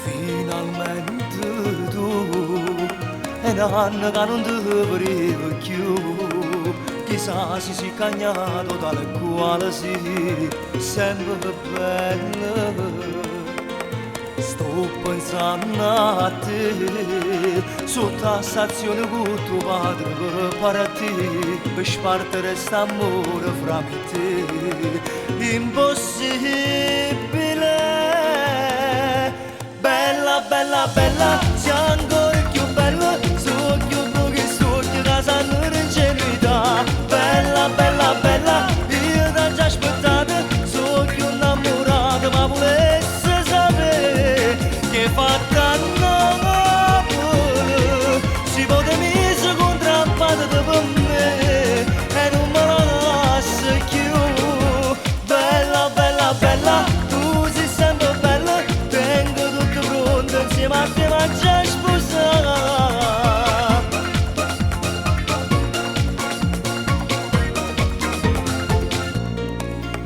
Finalmente tu e nanno che non ti volevo più. Chissà se si cagnato dal quale si sempre bella. Sto pensando a te, sotto la stazione con tuo padre per partirti, per spartere quest'amore fra me e te. Impossibile, bella, bella, bella, sei ancora più bella, so più blu che sogni che sanno l'ingenuità. Bella, bella, bella, io t'ho già aspettata, so più innamorata, ma volesse sapere che fatta Napoli, si può mise contrappato per me e non me la lascia più. Bella, bella, bella, tu sei sempre bella, tengo tutto pronto insieme a te ma già sposata.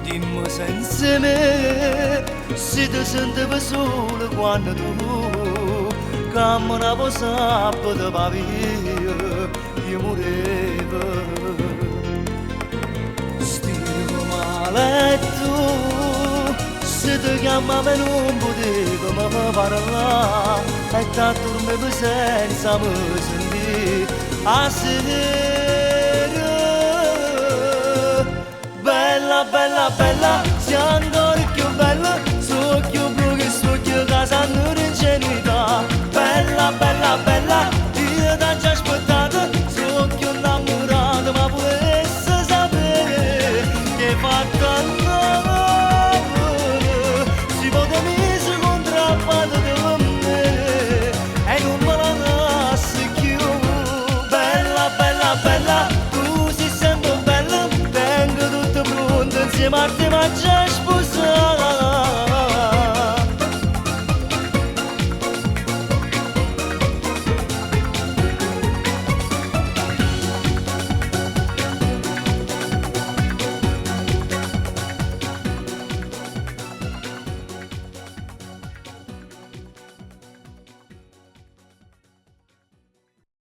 Dimmi senza me se ti sentivi solo quando tu camminavo sabato da via io morevo. Stivo male e tu se ti chiamavo non potevo mi parlare e ti dormivo senza mi sentire a sera. Bella, bella, bella, sei ancora più bella, so più blu che sogno che sanno l'ingenuità. Bella, bella, bella, io t'ho già aspettata, so più innamorata, ma volesse sapere che fatta a Napoli, si può mise contrappato per me e non me la lascia più. Bella, bella, bella, tu sei sempre bella, tengo tutto pronto insieme a te ma già